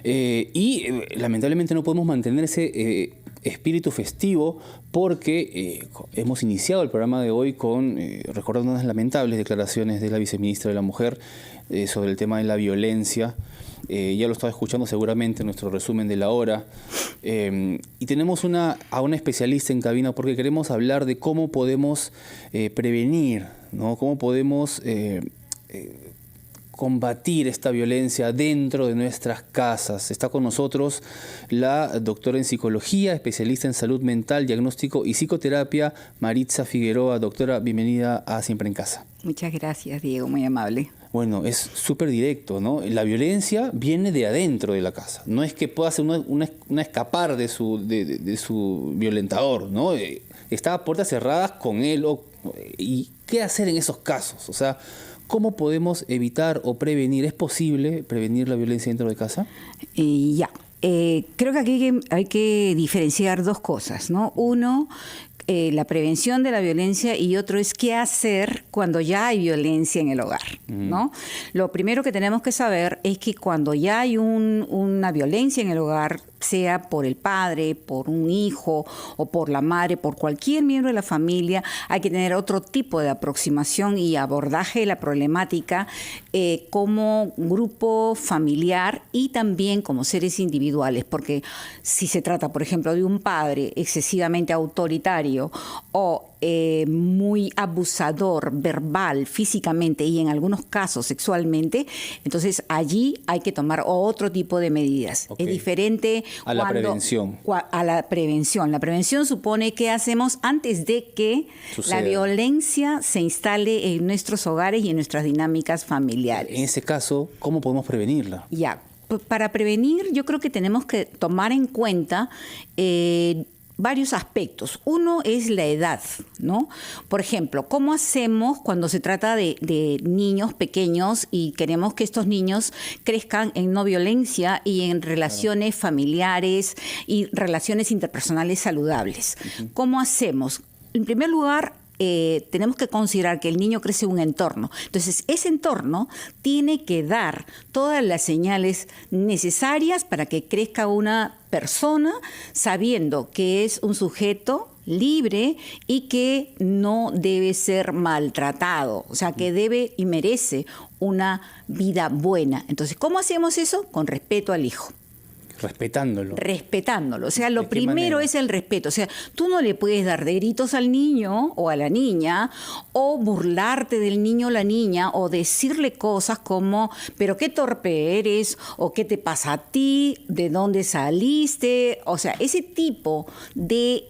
Lamentablemente no podemos mantener ese espíritu festivo porque hemos iniciado el programa de hoy con recordando unas lamentables declaraciones de la viceministra de la Mujer sobre el tema de la violencia. Ya lo estaba escuchando seguramente en nuestro resumen de la hora. Y tenemos a una especialista en cabina porque queremos hablar de cómo podemos prevenir, ¿no? Cómo podemos combatir esta violencia dentro de nuestras casas. Está con nosotros la doctora en psicología, especialista en salud mental, diagnóstico y psicoterapia, Maritza Figueroa. Doctora, bienvenida a Siempre en Casa. Muchas gracias, Diego, muy amable. Bueno, es súper directo, ¿no? La violencia viene de adentro de la casa. No es que pueda hacer una escapar de su violentador, ¿no? Está a puertas cerradas con él. ¿Y qué hacer en esos casos? O sea, ¿cómo podemos evitar o prevenir? ¿Es posible prevenir la violencia dentro de casa? Creo que aquí hay que diferenciar dos cosas, ¿no? Uno, la prevención de la violencia, y otro es qué hacer cuando ya hay violencia en el hogar, ¿no? Lo primero que tenemos que saber es que cuando ya hay una violencia en el hogar, sea por el padre, por un hijo o por la madre, por cualquier miembro de la familia, hay que tener otro tipo de aproximación y abordaje de la problemática como grupo familiar y también como seres individuales, porque si se trata, por ejemplo, de un padre excesivamente autoritario o muy abusador verbal, físicamente y en algunos casos sexualmente, entonces allí hay que tomar otro tipo de medidas. Okay. Es diferente la prevención. A la prevención. La prevención supone qué hacemos antes de que la violencia se instale en nuestros hogares y en nuestras dinámicas familiares. En ese caso, ¿cómo podemos prevenirla? Para prevenir, yo creo que tenemos que tomar en cuenta varios aspectos. Uno es la edad, ¿no? Por ejemplo, ¿cómo hacemos cuando se trata de niños pequeños y queremos que estos niños crezcan en no violencia y en relaciones familiares y relaciones interpersonales saludables? ¿Cómo hacemos? En primer lugar, tenemos que considerar que el niño crece en un entorno. Entonces, ese entorno tiene que dar todas las señales necesarias para que crezca una persona sabiendo que es un sujeto libre y que no debe ser maltratado, o sea, que debe y merece una vida buena. Entonces, ¿cómo hacemos eso? Con respeto al hijo. Respetándolo. Respetándolo. O sea, lo primero es el respeto. O sea, tú no le puedes dar de gritos al niño o a la niña, o burlarte del niño o la niña, o decirle cosas como, pero qué torpe eres, o qué te pasa a ti, de dónde saliste. O sea, ese tipo de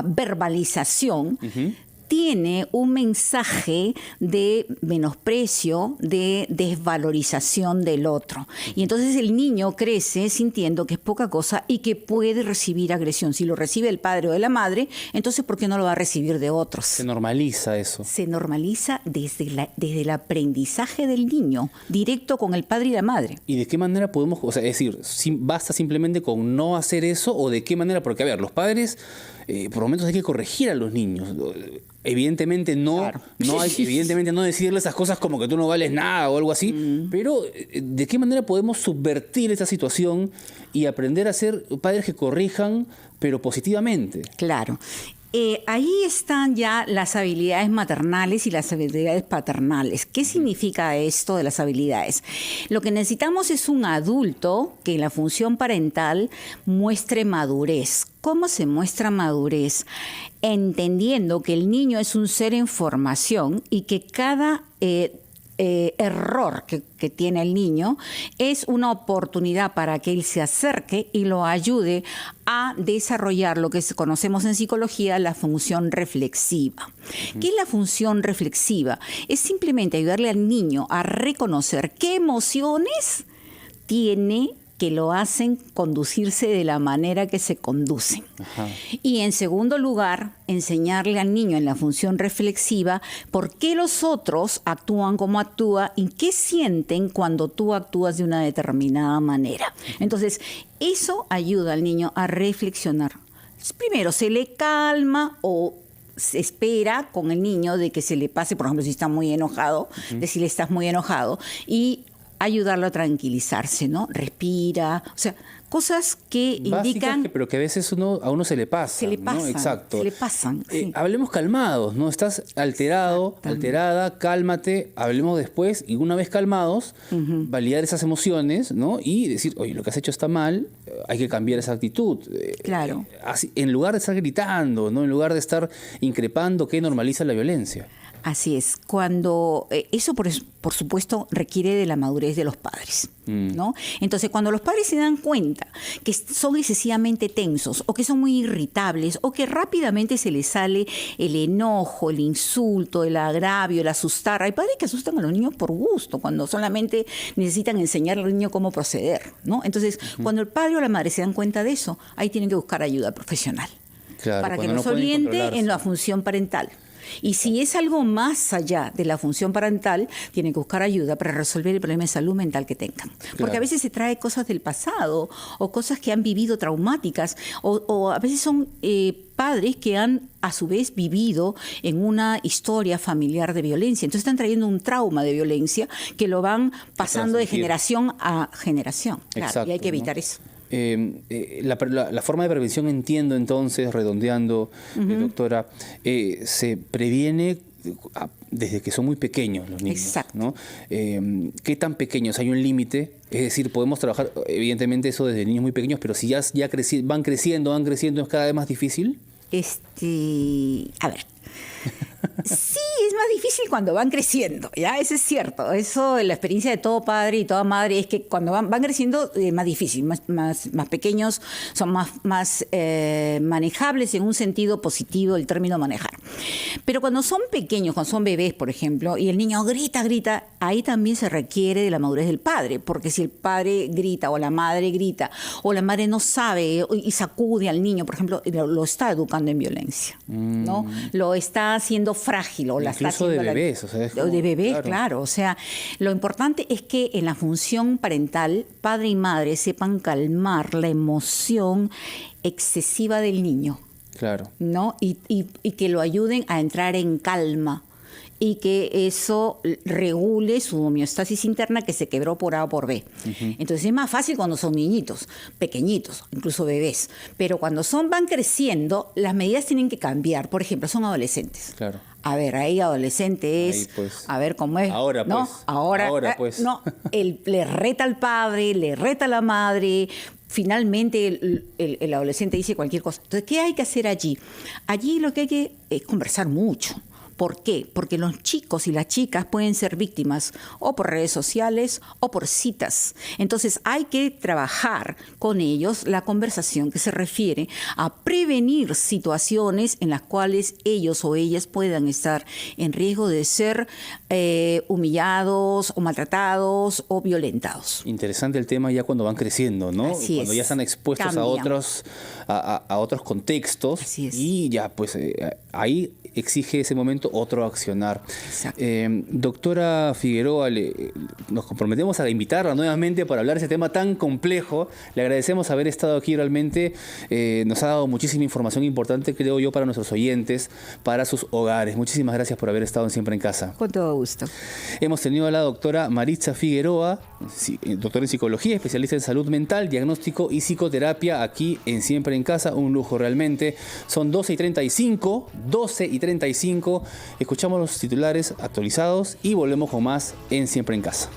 verbalización tiene un mensaje de menosprecio, de desvalorización del otro. Y entonces el niño crece sintiendo que es poca cosa y que puede recibir agresión. Si lo recibe el padre o de la madre, entonces ¿por qué no lo va a recibir de otros? Se normaliza eso. Se normaliza desde el aprendizaje del niño, directo con el padre y la madre. ¿Y de qué manera podemos, o sea, es decir, basta simplemente con no hacer eso, o de qué manera? Porque, a ver, los padres, por lo menos hay que corregir a los niños. Evidentemente Claro. Evidentemente no decirle esas cosas como que tú no vales nada o algo así, pero ¿de qué manera podemos subvertir esta situación y aprender a ser padres que corrijan, pero positivamente? Claro. Ahí están ya las habilidades maternales y las habilidades paternales. ¿Qué significa esto de las habilidades? Lo que necesitamos es un adulto que en la función parental muestre madurez. ¿Cómo se muestra madurez? Entendiendo que el niño es un ser en formación y que cada error que tiene el niño es una oportunidad para que él se acerque y lo ayude a desarrollar lo que conocemos en psicología, la función reflexiva. ¿Qué es la función reflexiva? Es simplemente ayudarle al niño a reconocer qué emociones tiene que lo hacen conducirse de la manera que se conducen. Ajá. Y en segundo lugar, enseñarle al niño en la función reflexiva por qué los otros actúan como actúan y qué sienten cuando tú actúas de una determinada manera. Entonces, eso ayuda al niño a reflexionar. Primero, se le calma o se espera con el niño de que se le pase, por ejemplo, si está muy enojado, decirle estás muy enojado, y ayudarlo a tranquilizarse, ¿no? Respira, o sea, cosas que Básicas, indican... pero que a veces a uno se le pasa. Se le ¿no? pasan, Exacto. se le pasan. Sí. Hablemos calmados, ¿no? Estás alterado, alterada, cálmate, hablemos después y una vez calmados, validar esas emociones, ¿no? Y decir, oye, lo que has hecho está mal, hay que cambiar esa actitud. Claro. Así, en lugar de estar gritando, ¿no? En lugar de estar increpando, que normaliza la violencia. Así es, cuando eso por supuesto requiere de la madurez de los padres, ¿no? Entonces, cuando los padres se dan cuenta que son excesivamente tensos o que son muy irritables o que rápidamente se les sale el enojo, el insulto, el agravio, el asustar. Hay padres que asustan a los niños por gusto, cuando solamente necesitan enseñarle al niño cómo proceder, ¿no? Entonces, cuando el padre o la madre se dan cuenta de eso, ahí tienen que buscar ayuda profesional, Claro, para que no los pueden oriente controlarse. en la función parental. Y si es algo más allá de la función parental, tienen que buscar ayuda para resolver el problema de salud mental que tengan. Porque Claro. a veces se trae cosas del pasado o cosas que han vivido traumáticas o a veces son padres que han a su vez vivido en una historia familiar de violencia. Entonces están trayendo un trauma de violencia que lo van pasando de transmitir. generación a generación. Claro, Exacto, y hay que ¿no? evitar eso. La forma de prevención, entiendo entonces, redondeando, doctora, se previene desde que son muy pequeños los niños. Exacto. ¿No? ¿Qué tan pequeños? ¿Hay un límite? Es decir, podemos trabajar, evidentemente, eso desde niños muy pequeños, pero si ya van creciendo, ¿es cada vez más difícil? A ver. Sí, es más difícil cuando van creciendo, ¿ya? Eso es cierto. Eso, la experiencia de todo padre y toda madre es que cuando van creciendo es más difícil, más pequeños, son más manejables en un sentido positivo el término manejar. Pero cuando son pequeños, cuando son bebés, por ejemplo, y el niño grita, ahí también se requiere de la madurez del padre, porque si el padre grita o la madre grita o la madre no sabe y sacude al niño, por ejemplo, lo está educando en violencia, ¿no? Lo está haciendo frágil o la está Incluso haciendo de bebés, o sea, es como- de bebés, claro. claro. O sea, lo importante es que en la función parental, padre y madre sepan calmar la emoción excesiva del niño, Claro. ¿no? Y que lo ayuden a entrar en calma y que eso regule su homeostasis interna que se quebró por A o por B. Entonces es más fácil cuando son niñitos, pequeñitos, incluso bebés. Pero cuando van creciendo, las medidas tienen que cambiar. Por ejemplo, son adolescentes. Claro. A ver, ahí adolescente es, Ahí, pues. a ver cómo es. Ahora, ¿no? pues. Ahora, Pues. no, le reta al padre, le reta a la madre. Finalmente el adolescente dice cualquier cosa. Entonces, ¿qué hay que hacer allí? Allí lo que hay que es conversar mucho. ¿Por qué? Porque los chicos y las chicas pueden ser víctimas o por redes sociales o por citas. Entonces hay que trabajar con ellos la conversación que se refiere a prevenir situaciones en las cuales ellos o ellas puedan estar en riesgo de ser humillados o maltratados o violentados. Interesante el tema ya cuando van creciendo, ¿no? Así Cuando es. ya están expuestos Cambian. a otros contextos. Así es. Y ya, pues ahí exige ese momento otro accionar. Exacto. Doctora Figueroa, nos comprometemos a invitarla nuevamente para hablar de ese tema tan complejo. Le agradecemos haber estado aquí realmente. Nos ha dado muchísima información importante, creo yo, para nuestros oyentes, para sus hogares. Muchísimas gracias por haber estado en Siempre en Casa. Con todo gusto. Hemos tenido a la doctora Maritza Figueroa, doctora en psicología, especialista en salud mental, diagnóstico y psicoterapia, aquí en Siempre en Casa. Un lujo realmente. Son 12:35. Escuchamos los titulares actualizados y volvemos con más en Siempre en Casa.